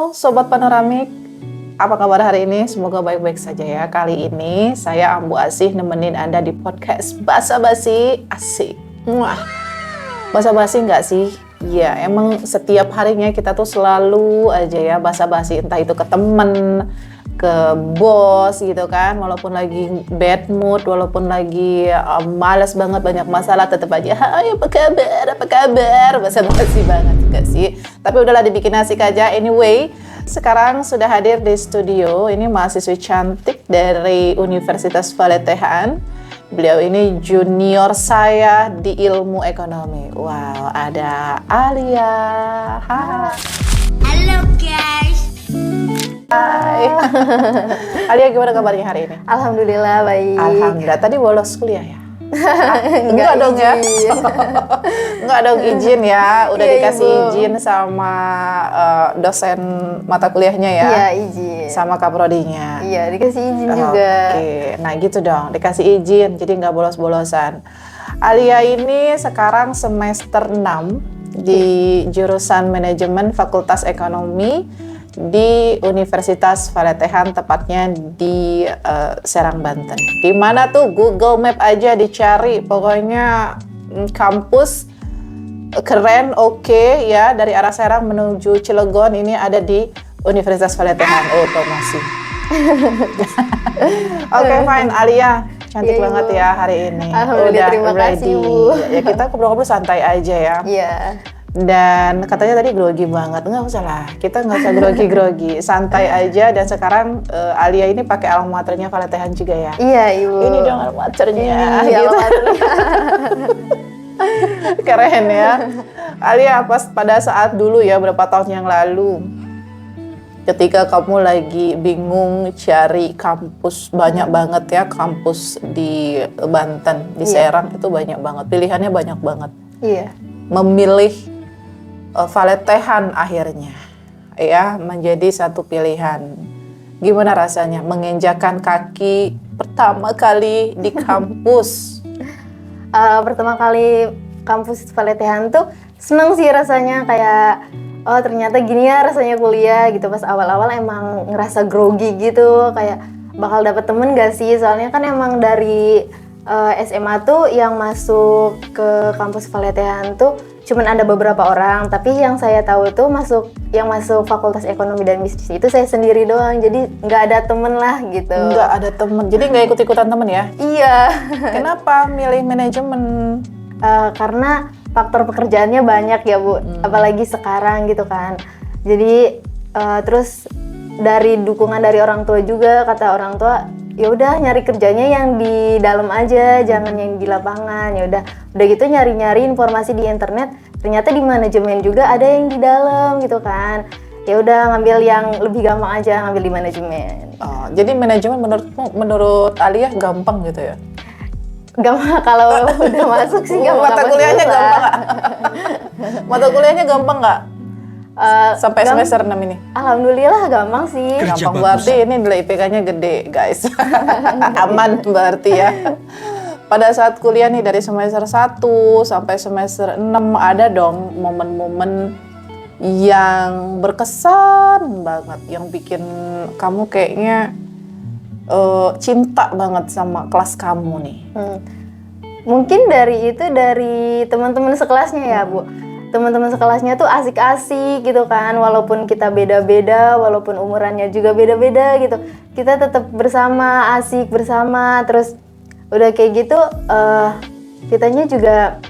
Sobat Panoramik, apa kabar hari ini? Semoga baik-baik saja ya. Kali ini saya Ambu Asih nemenin Anda di podcast Basa Basi. Asik. Wah, Basa Basi nggak sih? Ya, emang setiap harinya kita tuh selalu aja ya basa basi, entah itu ke temen, ke bos gitu kan, walaupun lagi bad mood, walaupun lagi malas banget, banyak masalah, tetap aja hai apa kabar, basa-basi banget juga sih, tapi udahlah dibikin asik aja. Anyway, sekarang sudah hadir di studio, ini mahasiswi cantik dari Universitas Valetehan. Beliau ini junior saya di ilmu ekonomi. Wow, ada Alia. Hai. Halo guys. Hai. Alia, gimana kabarnya hari ini? Alhamdulillah baik. Alhamdulillah. Tadi bolos kuliah ya? Enggak dong ya? Enggak dong, izin ya. Udah dikasih izin sama dosen mata kuliahnya ya? Iya, izin. Sama kaprodinya? Iya, dikasih izin juga. Oke, nah gitu dong. Dikasih izin, jadi nggak bolos-bolosan. Alia ini sekarang semester 6 di jurusan Manajemen Fakultas Ekonomi di Universitas Valetehan, tepatnya di Serang, Banten. Di mana tuh Google Map aja dicari, pokoknya kampus keren, oke ya, dari arah Serang menuju Cilegon ini ada di Universitas Valetehan. Oh, promosi. Oke, fine. Alia, cantik banget ya hari ini. Alhamdulillah, terima kasih, Bu. Ya, kita ngobrol-ngobrol santai aja ya. Iya. Dan katanya tadi grogi banget. Nggak usah lah, kita nggak usah grogi-grogi. Santai aja. Dan sekarang Alia ini pakai alma maternya Valetehan juga ya? Iya, Ibu. Ini dong alma maternya. Iya, Gitu. alma maternya. Keren ya. Alia, pas pada saat dulu ya, berapa tahun yang lalu, ketika kamu lagi bingung cari kampus, banyak banget ya kampus di Banten, di Serang itu banyak banget, pilihannya banyak banget. Iya. Memilih Valetehan akhirnya ya menjadi satu pilihan. Gimana rasanya menginjakan kaki pertama kali di kampus? Pertama kali kampus Valetehan tuh seneng sih rasanya, kayak oh ternyata gini ya rasanya kuliah gitu. Pas awal-awal emang ngerasa grogi gitu, kayak bakal dapet temen gak sih, soalnya kan emang dari SMA tuh yang masuk ke kampus Valetehan tuh cuman ada beberapa orang, tapi yang saya tahu tuh yang masuk Fakultas Ekonomi dan Bisnis itu saya sendiri doang, jadi nggak ada temen lah gitu. Nggak ada temen, jadi nggak ikut-ikutan temen ya? Iya. Kenapa milih manajemen? Karena faktor pekerjaannya banyak ya, Bu, apalagi sekarang gitu kan. Jadi terus dari dukungan dari orang tua juga, kata orang tua ya udah nyari kerjanya yang di dalam aja, jangan yang di lapangan. Ya udah gitu nyari-nyari informasi di internet, ternyata di manajemen juga ada yang di dalam gitu kan. Ya udah ngambil yang lebih gampang aja, ngambil di manajemen. Oh, jadi manajemen menurut Alia gampang gitu ya? Gampang kalau udah masuk sih gampang. Mata kuliahnya gampang nggak? Mata kuliahnya gampang nggak? Sampai semester 6 ini? Alhamdulillah gampang sih. Gampang berarti ini nilai IPK-nya gede guys. Aman berarti ya. Pada saat kuliah nih dari semester 1 sampai semester 6 ada dong momen-momen yang berkesan banget, yang bikin kamu kayaknya cinta banget sama kelas kamu nih. Mungkin dari teman-teman sekelasnya ya, Bu. Teman-teman sekelasnya tuh asik-asik gitu kan, walaupun kita beda-beda, walaupun umurannya juga beda-beda gitu, kita tetap bersama, asik bersama. Terus udah kayak gitu kitanya juga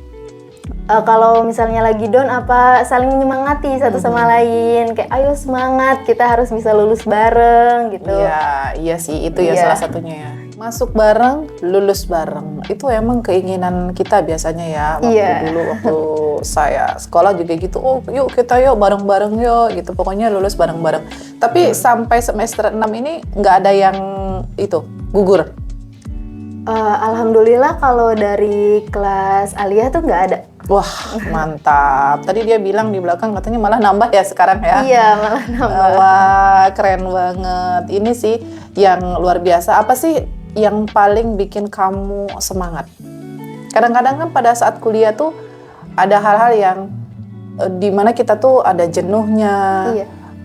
kalau misalnya lagi down apa saling menyemangati satu sama lain, kayak ayo semangat, kita harus bisa lulus bareng gitu. Iya sih, itu ya salah satunya ya. Masuk bareng, lulus bareng. Itu emang keinginan kita biasanya ya. Waktu saya sekolah juga gitu. Oh, yuk kita yuk bareng-bareng yuk gitu. Pokoknya lulus bareng-bareng. Tapi sampai semester 6 ini nggak ada yang itu gugur. Alhamdulillah kalau dari kelas Alia tuh nggak ada. Wah, mantap. Tadi dia bilang di belakang katanya malah nambah ya sekarang ya? Iya, malah nambah. Wah, keren banget. Ini sih yang luar biasa. Apa sih yang paling bikin kamu semangat? Kadang-kadang kan pada saat kuliah tuh ada hal-hal yang dimana kita tuh ada jenuhnya,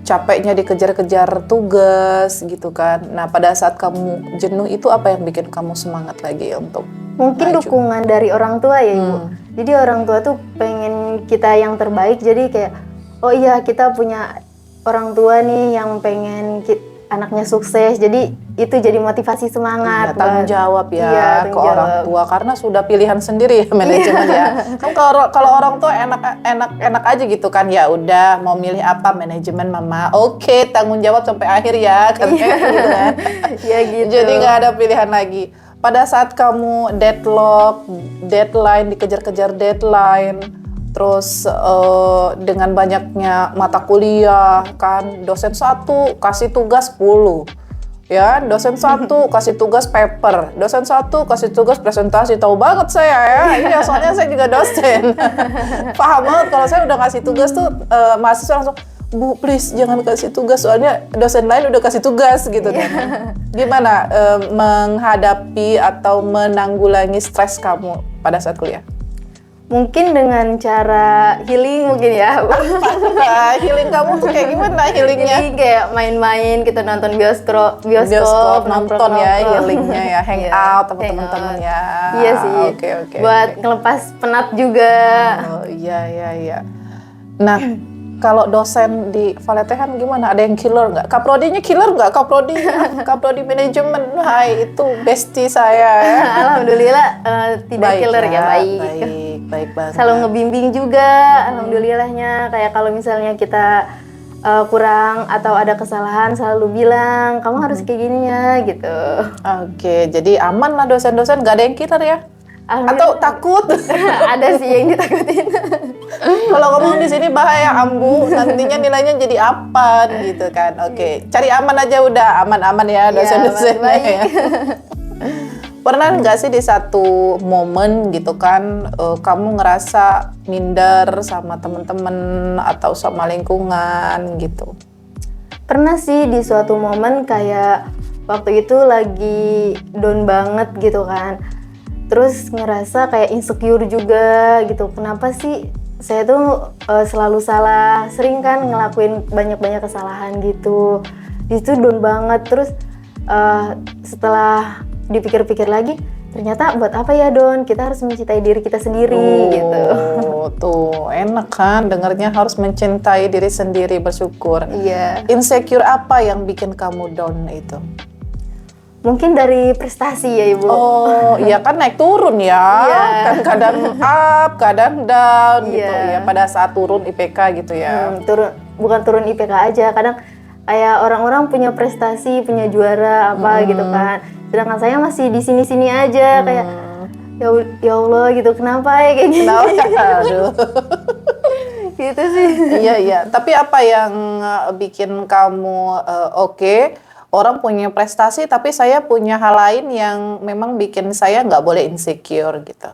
capeknya dikejar-kejar tugas gitu kan. Nah, pada saat kamu jenuh itu apa yang bikin kamu semangat lagi untuk Mungkin maju? dukungan dari orang tua ya Ibu. Jadi orang tua tuh pengen kita yang terbaik, jadi kayak oh iya kita punya orang tua nih yang pengen anaknya sukses, jadi itu jadi motivasi semangat. Iya, tanggung jawab ya Iya, ke tanggung orang jawab. tua karena sudah pilihan sendiri ya manajemen ya. Kan kalau orang tua enak aja gitu kan, ya udah mau milih apa manajemen mama, oke tanggung jawab sampai akhir ya katanya gitu kan. Ya gitu. Jadi nggak ada pilihan lagi. Pada saat kamu deadline, dikejar-kejar deadline, terus dengan banyaknya mata kuliah kan, dosen satu kasih tugas 10. Ya, dosen satu kasih tugas paper, dosen satu kasih tugas presentasi. Tahu banget saya ya, iya soalnya saya juga dosen. Paham banget kalau saya udah kasih tugas tuh mahasiswa langsung, Bu please jangan kasih tugas soalnya dosen lain udah kasih tugas gitu kan. Gimana menghadapi atau menanggulangi stres kamu pada saat kuliah? Mungkin dengan cara healing mungkin ya. Healing kamu tuh kayak gimana healingnya? Jadi kayak main-main, kita nonton bioskop Nonton ya healingnya ya, hang out sama teman-teman ya. Iya sih. Oke. Buat ngelepas penat juga. Oh iya. Nah, kalau dosen di Valetehan gimana? Ada yang killer nggak? Kaprodinya killer nggak? Kaprodi manajemen, hai itu bestie saya ya. Alhamdulillah tidak Baik killer ya, baik. Baik banget. Selalu ngebimbing juga, alhamdulillahnya. Kayak kalau misalnya kita kurang atau ada kesalahan selalu bilang kamu harus kayak gini ya gitu. Oke, jadi aman lah dosen-dosen, nggak ada yang killer ya? Atau takut? Ada sih yang ditakutin. Kalau ngomong di sini bahaya Ambu, nantinya nilainya jadi apa gitu kan? Oke, cari aman aja udah, aman-aman ya dosen-dosennya baik. ya. Pernah nggak sih di satu momen gitu kan, kamu ngerasa minder sama temen-temen atau sama lingkungan gitu? Pernah sih di suatu momen kayak waktu itu lagi down banget gitu kan. Terus ngerasa kayak insecure juga gitu. Kenapa sih saya tuh selalu salah, sering kan ngelakuin banyak-banyak kesalahan gitu. Itu down banget. Terus setelah dipikir-pikir lagi, ternyata buat apa ya Don? Kita harus mencintai diri kita sendiri gitu. Tuh enak kan dengarnya, harus mencintai diri sendiri, bersyukur. Iya. Insecure apa yang bikin kamu down itu? Mungkin dari prestasi ya Ibu. Oh iya kan naik turun ya. Iya. Kan kadang up, kadang down gitu Iya. ya. Pada saat turun IPK gitu ya. Bukan turun IPK aja, kadang kayak orang-orang punya prestasi, punya juara apa gitu kan. Sedangkan saya masih di sini-sini aja kayak ya Allah gitu, kenapa ya kayak gini? Aduh. Gitu sih. Iya. Tapi apa yang bikin kamu oke, orang punya prestasi tapi saya punya hal lain yang memang bikin saya nggak boleh insecure gitu?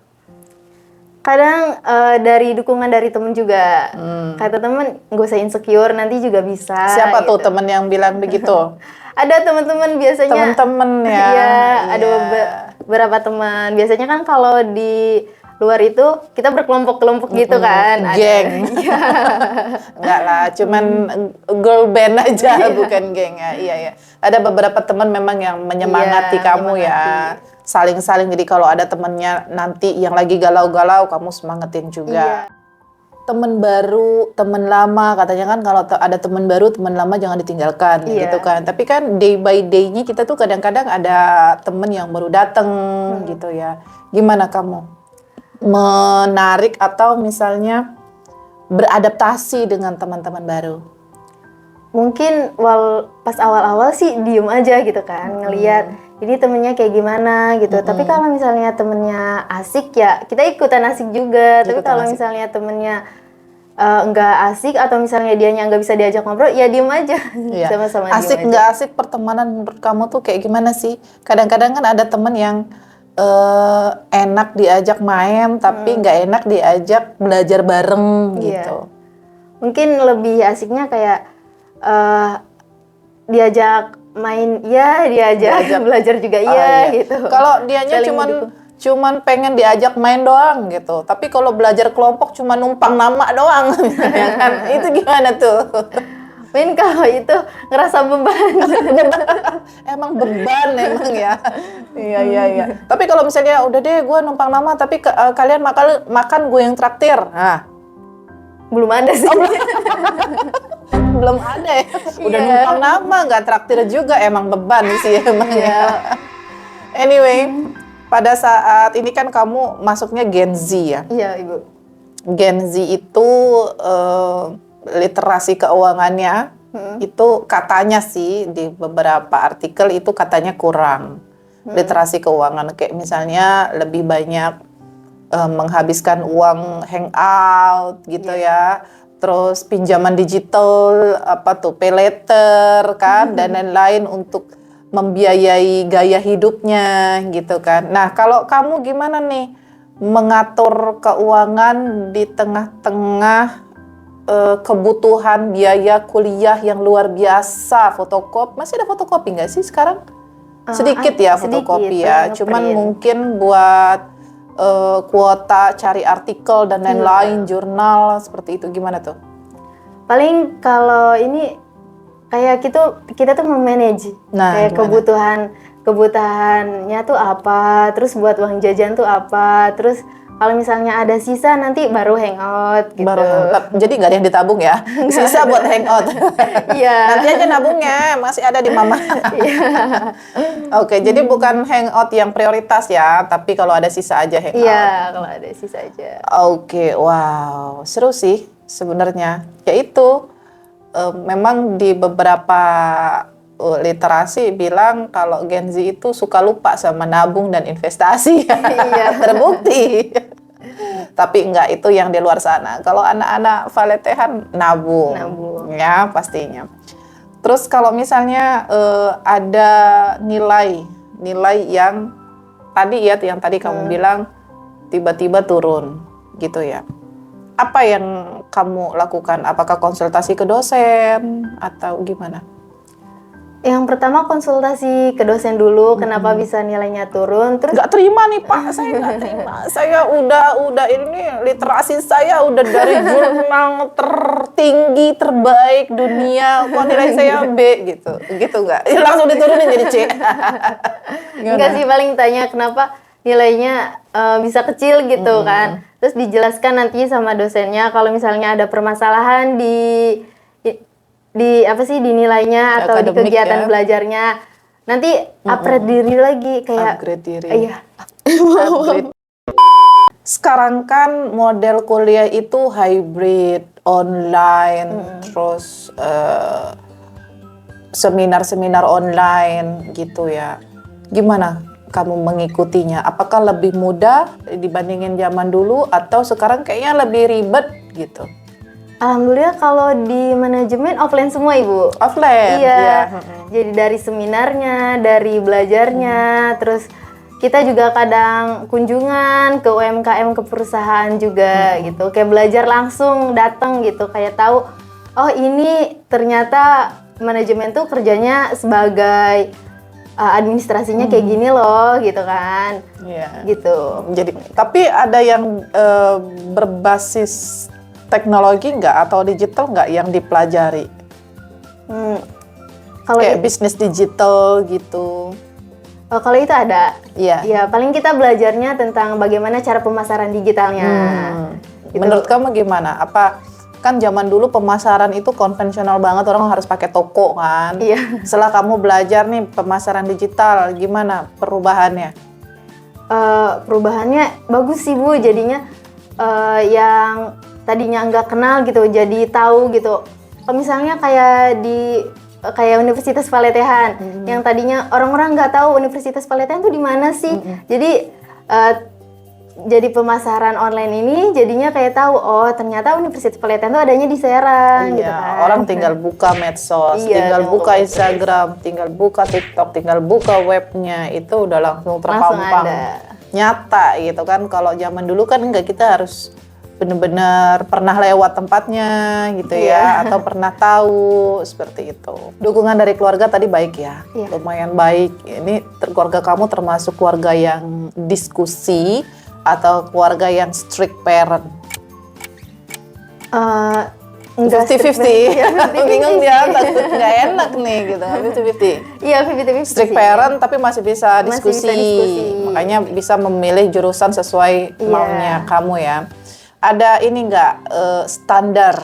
Kadang dari dukungan dari temen juga. Kata temen, gak usah insecure, nanti juga bisa. Siapa tuh gitu. temen yang bilang begitu? Ada teman-teman biasanya. Temen-temen ya. Iya, ada beberapa teman. Biasanya kan kalau di luar itu kita berkelompok-kelompok gitu kan. Geng. Enggak lah, cuman girl band aja, bukan geng ya. Iya. Ada beberapa teman memang yang menyemangati kamu ya. Saling-saling, jadi kalau ada temennya nanti yang lagi galau-galau, kamu semangatin juga. Iya. Temen baru, temen lama, katanya kan kalau ada temen baru, temen lama jangan ditinggalkan gitu kan. Tapi kan day by day-nya kita tuh kadang-kadang ada temen yang baru dateng gitu ya. Gimana kamu menarik atau misalnya beradaptasi dengan teman-teman baru? Mungkin pas awal-awal sih diem aja gitu kan, ngelihat ini temennya kayak gimana gitu. Tapi kalau misalnya temennya asik ya kita ikutan asik juga. Tapi kalau misalnya temennya nggak asik atau misalnya dianya nggak bisa diajak ngobrol, ya diem aja. Sama-sama diem asik aja. nggak asik pertemanan menurut kamu tuh kayak gimana sih? Kadang-kadang kan ada temen yang enak diajak main tapi nggak enak diajak belajar bareng gitu. Mungkin lebih asiknya kayak diajak main ya, diajak belajar juga iya gitu. Kalau dianya cuman pengen diajak main doang gitu. Tapi kalau belajar kelompok cuma numpang nama doang, ya kan? Itu gimana tuh? Mungkin kalau itu ngerasa beban. Emang beban emang ya. Iya. Tapi kalau misalnya udah deh gue numpang nama tapi kalian makan gue yang traktir. Nah, Belum ada sih. belum ada ya. Udah Iya. numpang nama nggak traktir juga emang beban sih emang ya. Anyway, pada saat ini kan kamu masuknya Gen Z ya. Iya, Ibu. Gen Z itu literasi keuangannya itu katanya sih di beberapa artikel itu katanya kurang. Literasi keuangan kayak misalnya lebih banyak menghabiskan uang hangout gitu ya. Terus pinjaman digital apa tuh pay later kan dan lain-lain untuk membiayai gaya hidupnya gitu kan. Nah, kalau kamu gimana nih mengatur keuangan di tengah-tengah kebutuhan biaya kuliah yang luar biasa, fotokopi, masih ada fotokopi nggak sih sekarang? Sedikit ya fotokopi ya, cuman mungkin buat kuota cari artikel dan lain-lain, jurnal seperti itu gimana tuh? Paling kalau ini kayak kita tuh memanage kayak gimana? kebutuhannya tuh apa, terus buat uang jajan tuh apa, terus kalau misalnya ada sisa nanti baru hangout gitu. Jadi nggak ada yang ditabung ya? Sisa buat hangout. Iya. Nanti aja nabungnya masih ada di mama. Oke, jadi bukan hangout yang prioritas ya, tapi kalau ada sisa aja hangout. Iya, kalau ada sisa aja. Oke, wow, seru sih sebenarnya. Yaitu memang di beberapa literasi bilang kalau Gen Z itu suka lupa sama nabung dan investasi. Iya. Terbukti. Tapi enggak, itu yang di luar sana. Kalau anak-anak valetehan nabung. Ya pastinya. Terus kalau misalnya ada nilai yang tadi kamu bilang tiba-tiba turun gitu ya. Apa yang kamu lakukan? Apakah konsultasi ke dosen atau gimana? Yang pertama konsultasi ke dosen dulu, kenapa bisa nilainya turun. Terus nggak terima nih Pak, saya nggak terima. Saya udah ini literasi saya udah dari jurnal tertinggi terbaik dunia, kok nilai saya B gitu nggak? Langsung diturunin jadi C. enggak sih, paling tanya kenapa nilainya bisa kecil gitu kan. Terus dijelaskan nanti sama dosennya kalau misalnya ada permasalahan di di nilainya atau di kegiatan belajarnya, nanti upgrade diri lagi kayak upgrade diri. Iya. Upgrade. Sekarang kan model kuliah itu hybrid, online, terus seminar-seminar online gitu ya. Gimana kamu mengikutinya? Apakah lebih mudah dibandingin zaman dulu atau sekarang kayaknya lebih ribet gitu? Alhamdulillah kalau di manajemen offline semua, Ibu. Offline? Iya. Jadi dari seminarnya, dari belajarnya, terus kita juga kadang kunjungan ke UMKM, ke perusahaan juga gitu. Kayak belajar langsung, datang gitu. Kayak tahu, oh ini ternyata manajemen tuh kerjanya sebagai administrasinya kayak gini loh gitu kan. Iya. Gitu. Jadi, tapi ada yang berbasis teknologi nggak atau digital nggak yang dipelajari? Kalau kayak bisnis digital gitu. Kalau itu ada. Iya. Ya, paling kita belajarnya tentang bagaimana cara pemasaran digitalnya. Gitu. Menurut kamu gimana? Apa kan zaman dulu pemasaran itu konvensional banget, orang harus pakai toko kan? Iya. Setelah kamu belajar nih pemasaran digital, gimana perubahannya? Perubahannya bagus sih Bu, jadinya yang tadinya nggak kenal gitu, jadi tahu gitu. Kalau misalnya kayak Universitas Paletehan, yang tadinya orang-orang nggak tahu Universitas Paletehan tuh di mana sih. Jadi pemasaran online ini jadinya kayak tahu, oh ternyata Universitas Paletehan tuh adanya di Serang gitu kan. Orang tinggal buka medsos, tinggal buka Instagram, tinggal buka TikTok, tinggal buka webnya, itu udah langsung terpampang nyata gitu kan. Kalau zaman dulu kan enggak, kita harus benar-benar pernah lewat tempatnya gitu ya, atau pernah tahu seperti itu. Dukungan dari keluarga tadi baik ya, lumayan baik. Ini keluarga kamu termasuk keluarga yang diskusi atau keluarga yang strict parent? Enggak 50-50. ya, 50-50 Bingung sih. dia, takut nggak enak nih gitu. 50-50. Iya, 50-50 Strict sih. parent tapi masih bisa Masih diskusi. bisa diskusi. Makanya bisa memilih jurusan sesuai Iya. maunya kamu ya. Ada ini nggak standar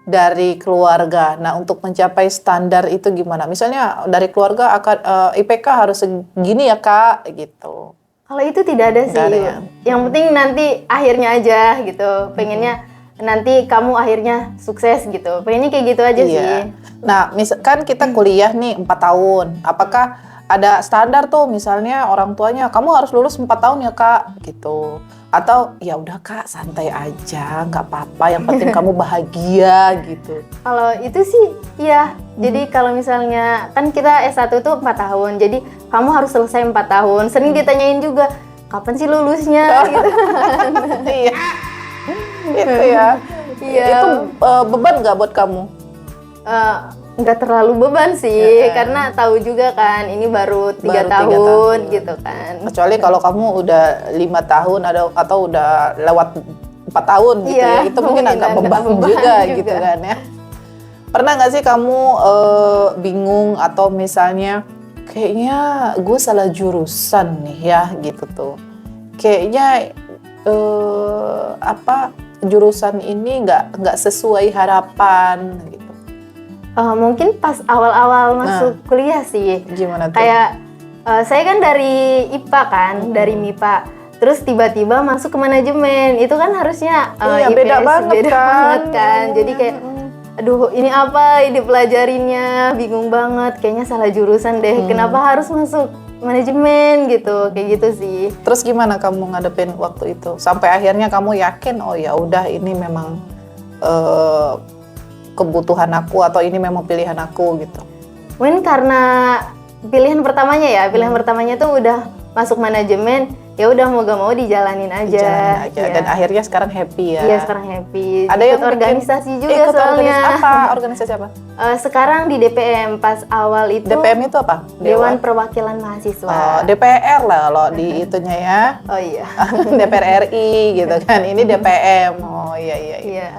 dari keluarga. Nah, untuk mencapai standar itu gimana? Misalnya dari keluarga akan IPK harus segini ya, Kak, gitu. Kalau itu tidak ada sih. Nggak ada ya? Yang penting nanti akhirnya aja gitu. Pengennya nanti kamu akhirnya sukses gitu. Pengennya kayak gitu aja sih. Iya. Nah, misalkan kita kuliah nih 4 tahun. Apakah ada standar tuh misalnya orang tuanya kamu harus lulus 4 tahun ya, Kak, gitu. Atau ya udah, Kak, santai aja, nggak apa-apa, yang penting kamu bahagia gitu. Kalau itu sih iya. Jadi kalau misalnya kan kita S1 tuh 4 tahun. Jadi kamu harus selesai 4 tahun. Sering ditanyain juga, kapan sih lulusnya gitu. Iya. Itu ya. Iya. Itu beban nggak buat kamu? Nggak terlalu beban sih, karena tahu juga kan ini baru 3 Baru 3 tahun, tahun. gitu kan. Kecuali kalau kamu udah 5 tahun atau udah lewat 4 tahun gitu Iya, ya, itu mungkin agak agak beban beban juga juga. gitu kan ya. Pernah nggak sih kamu bingung atau misalnya kayaknya gue salah jurusan nih ya gitu tuh. Kayaknya jurusan ini nggak sesuai harapan gitu. Mungkin pas awal-awal masuk kuliah sih. Gimana tuh? Kayak saya kan dari IPA kan, dari MIPA. Terus tiba-tiba masuk ke manajemen. Itu kan harusnya Iya, IPS, beda banget kan. Jadi kayak aduh, ini apa ini pelajarinya, bingung banget. Kayaknya salah jurusan deh. Kenapa harus masuk manajemen gitu? Kayak gitu sih. Terus gimana kamu ngadepin waktu itu? Sampai akhirnya kamu yakin, oh ya udah ini memang kebutuhan aku atau ini memang pilihan aku gitu. Mungkin karena pilihan pertamanya tuh udah masuk manajemen, ya udah mau gak mau dijalanin aja. Dijalanin aja. Iya. Dan akhirnya sekarang happy ya. Iya, sekarang happy. Ada yang ikut organisasi juga ikut soalnya. Organisasi apa? Sekarang di DPM, pas awal itu DPM itu apa? Dewan Perwakilan Mahasiswa. Oh, DPR lah kalau di itunya ya. Oh iya. DPR RI gitu kan. Ini DPM. Oh iya. Iya.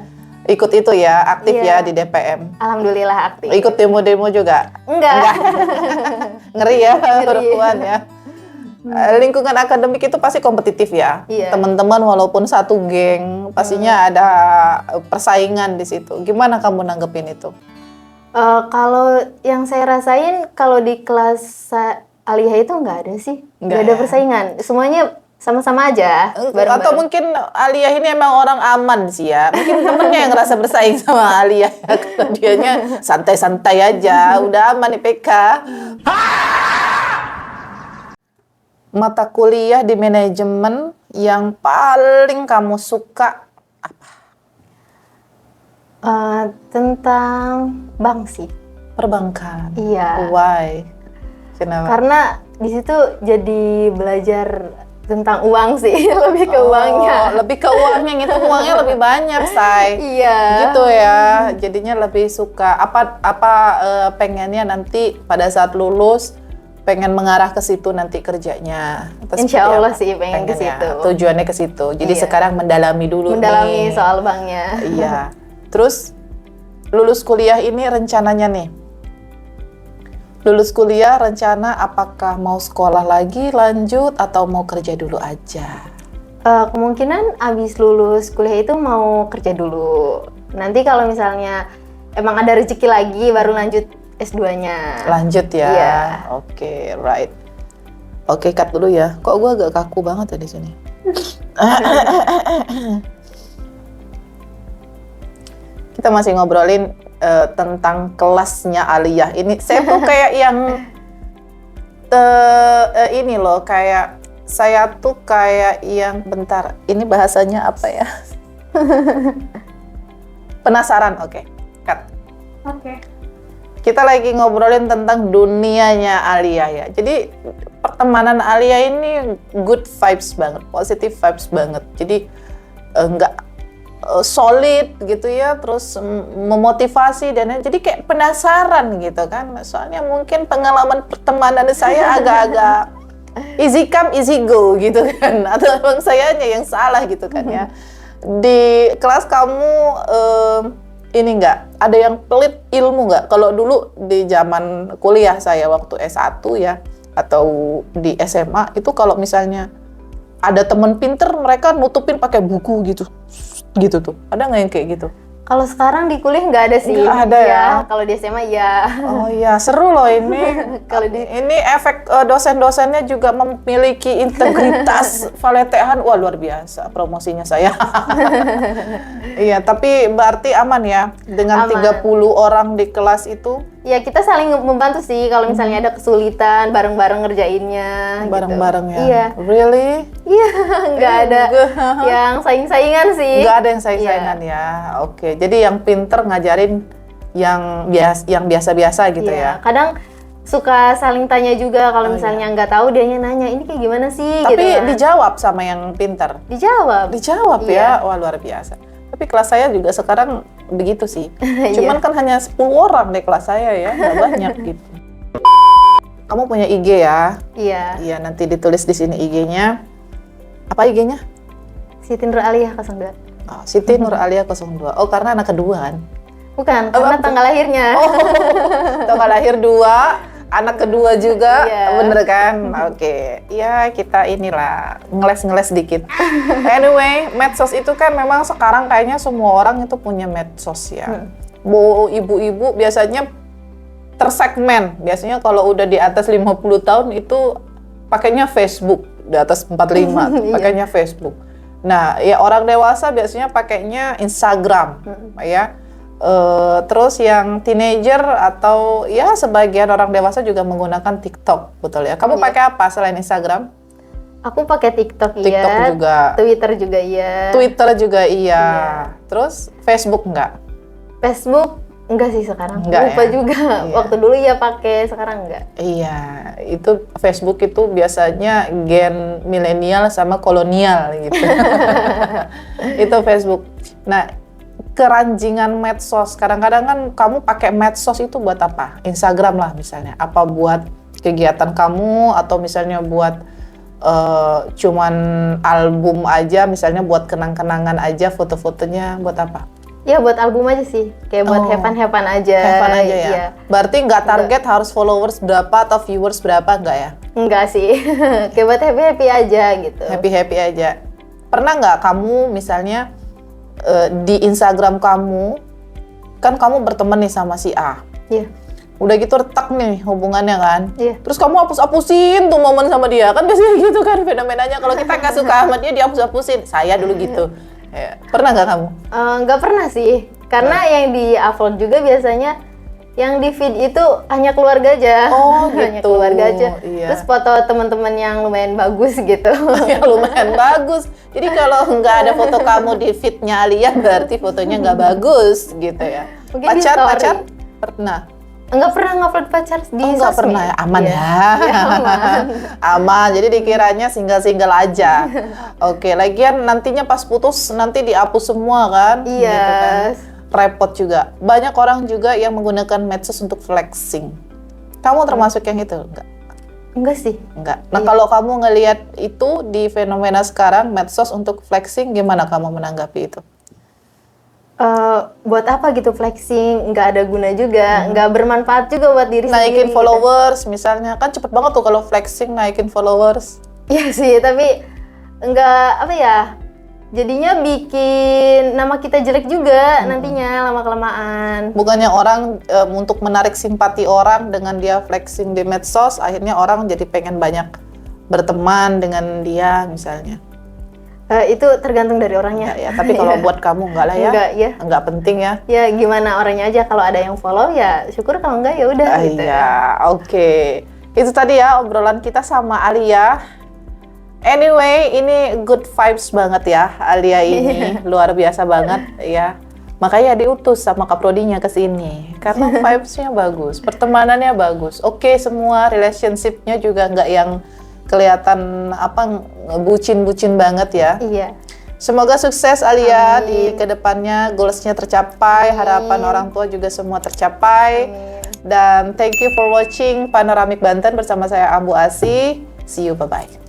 Ikut itu ya, aktif Iya. ya di DPM. Alhamdulillah aktif. Ikut demo-demo juga? Enggak. Ngeri ya Ngeri. perempuan ya. Lingkungan akademik itu pasti kompetitif ya. Iya. Teman-teman walaupun satu geng, pastinya ada persaingan di situ. Gimana kamu nanggepin itu? Kalau yang saya rasain kalau di kelas Aliyah itu nggak ada sih. Nggak ada ya? persaingan. Semuanya sama-sama aja. Atau bareng-bareng. mungkin Aliyah ini emang orang aman sih ya. Mungkin temennya yang ngerasa bersaing sama Aliyah. Karena dianya santai-santai aja. Udah aman IPK. Mata kuliah di manajemen yang paling kamu suka apa? Tentang bank sih. Perbankan. Iya. Why? Kenapa? Karena di situ jadi belajar tentang uang sih, lebih ke uangnya. Lebih ke uangnya, ngitung uangnya lebih banyak, say. Iya. Gitu ya. Jadinya lebih suka pengennya nanti pada saat lulus pengen mengarah ke situ nanti kerjanya. Atau Insya seperti Allah apa? sih pengen ke Pengennya, situ. Tujuannya ke situ. Jadi Iya. sekarang mendalami dulu Mendalami nih. soal banknya. Iya. Terus lulus kuliah ini rencananya nih. Lulus kuliah rencana apakah mau sekolah lagi lanjut atau mau kerja dulu aja? Kemungkinan abis lulus kuliah itu mau kerja dulu. Nanti kalau misalnya emang ada rezeki lagi baru lanjut S2-nya. Lanjut ya. Iya. Oke, right. Oke, cut dulu ya. Kok gue agak kaku banget ya di sini. Kita masih ngobrolin tentang kelasnya Aliyah. Ini saya tuh kayak yang ini loh, kayak saya tuh kayak yang bentar. Ini bahasanya apa ya? Penasaran. Oke, cut. Oke. Kita lagi ngobrolin tentang dunianya Aliyah ya. Jadi pertemanan Aliyah ini good vibes banget, positive vibes banget. Jadi nggak solid gitu ya, terus memotivasi dan lain. Jadi kayak penasaran gitu kan. Soalnya mungkin pengalaman pertemanan saya agak-agak easy come easy go gitu kan. Atau emang sayanya yang salah gitu kan ya. Di kelas kamu ini nggak? Ada yang pelit ilmu nggak? Kalau dulu di zaman kuliah saya waktu S1 ya, atau di SMA, itu kalau misalnya ada temen pinter, mereka nutupin pakai buku gitu. Gitu tuh. Ada nggak yang kayak gitu? Kalau sekarang di kuliah nggak ada sih. Nggak ada ya? Kalau di SMA ya. Oh iya, seru loh ini. Kalau di Ini efek dosen-dosennya juga memiliki integritas valetehan. Wah, luar biasa promosinya saya. Iya, tapi berarti aman ya dengan Aman. 30 orang di kelas itu ya kita saling membantu sih kalau misalnya ada kesulitan bareng-bareng ngerjainnya. bareng-bareng gitu. ya. Iya. Really? Iya, nggak ada yang saing-saingan sih. Nggak ada yang saing-saingan ya. Oke, jadi yang pinter ngajarin yang biasa-biasa gitu Iya, ya. kadang suka saling tanya juga kalau misalnya nggak tahu dianya nanya ini kayak gimana sih Tapi gitu kan. dijawab sama yang pinter. Dijawab. Dijawab Iya. ya, wah luar biasa. Tapi kelas saya juga sekarang begitu sih. Iya. Cuman kan hanya 10 orang di kelas saya ya, nggak banyak gitu. Kamu punya IG ya? Iya. Iya, nanti ditulis di sini IG-nya. Apa IG-nya? Siti Nur Aliyah 02. Oh, Siti Nur Alia 02. Oh, karena anak kedua kan? Bukan, karena tanggal lahirnya. Oh, tanggal lahir 2, anak kedua juga, Iya. bener kan? Oke, ya kita inilah ngeles-ngeles dikit. Anyway, medsos itu kan memang sekarang kayaknya semua orang itu punya medsos ya. Bu, ibu-ibu biasanya tersegmen. Biasanya kalau udah di atas 50 tahun itu pakainya Facebook, di atas 45 tuh, Iya. pakainya Facebook. Nah, ya orang dewasa biasanya pakainya Instagram, ya. Terus yang teenager atau ya sebagian orang dewasa juga menggunakan TikTok, betul ya? Kamu Iya. pakai apa selain Instagram? Aku pakai TikTok, TikTok iya. juga. Twitter juga iya. Twitter juga iya. Iya. Terus Facebook enggak? Facebook enggak sih sekarang. Enggak Lupa ya? juga. Iya. Waktu dulu ya pakai, sekarang enggak. Iya, itu Facebook itu biasanya gen milenial sama kolonial gitu. Itu Facebook. Nah, keranjingan medsos. Kadang-kadang kan kamu pakai medsos itu buat apa? Instagram lah misalnya. Apa buat kegiatan kamu atau misalnya buat cuman album aja, misalnya buat kenang-kenangan aja, foto-fotonya buat apa? Ya buat album aja sih. Kayak buat Oh. hepan-hepan aja. Have fun aja ya? Iya. Berarti nggak target harus followers berapa atau viewers berapa, nggak ya? Enggak sih. Kayak buat happy-happy aja gitu. Happy-happy aja. Pernah nggak kamu misalnya di Instagram kamu, kan kamu berteman nih sama si A. Iya. Udah gitu retak nih hubungannya kan. Iya. Terus kamu hapus-hapusin tuh momen sama dia. Kan biasanya gitu kan fenomenanya. Kalau kita nggak suka sama dia, dia hapus-hapusin. Saya dulu gitu. Ya. Pernah nggak kamu? Nggak pernah sih. Karena yang di-upload juga biasanya yang di feed itu hanya keluarga aja. Oh, Hanya gitu. keluarga aja. Iya. Terus foto teman-teman yang lumayan bagus gitu. Ya lumayan bagus. Jadi kalau nggak ada foto kamu di feed-nya Alia, berarti fotonya nggak bagus gitu ya. Mungkin di Pacar? story. Pernah? Nggak pernah ngupload pacar di Oh, nggak sosmed. pernah ya? Aman Iya. ya? Iya, aman. Aman, jadi dikiranya single-single aja. Oke, lagian nantinya pas putus nanti dihapus semua kan? Iya. Gitu kan? Repot juga. Banyak orang juga yang menggunakan medsos untuk flexing. Kamu termasuk yang itu? Enggak? Enggak sih. Enggak. Nah, Iya. kalau kamu ngelihat itu di fenomena sekarang, medsos untuk flexing, gimana kamu menanggapi itu? Buat apa gitu flexing, nggak ada guna juga, nggak bermanfaat juga buat diri sendiri. Naikin gitu. followers misalnya, kan cepet banget tuh kalau flexing naikin followers. Iya sih, tapi nggak apa ya, jadinya bikin nama kita jelek juga nantinya lama-kelamaan. Bukannya orang untuk menarik simpati orang dengan dia flexing di medsos, akhirnya orang jadi pengen banyak berteman dengan dia misalnya. Itu tergantung dari orangnya. Ya, tapi kalau buat kamu enggak lah ya. Enggak, ya. Enggak penting ya. Ya gimana orangnya aja, kalau ada yang follow ya syukur, kalau enggak ya udah gitu. Iya, oke. Itu tadi ya obrolan kita sama Alia. Anyway, ini good vibes banget ya Alia ini. Luar biasa banget ya. Makanya diutus sama Kaprodinya ke sini. Karena vibes-nya bagus, pertemanannya bagus. Oke, semua relationship-nya juga nggak yang kelihatan apa bucin-bucin banget ya. Iya. Semoga sukses Alia Amin. di kedepannya, goals-nya tercapai, harapan orang tua juga semua tercapai. Amin. Dan thank you for watching Panoramik Banten bersama saya Ambu Asih. See you, bye-bye.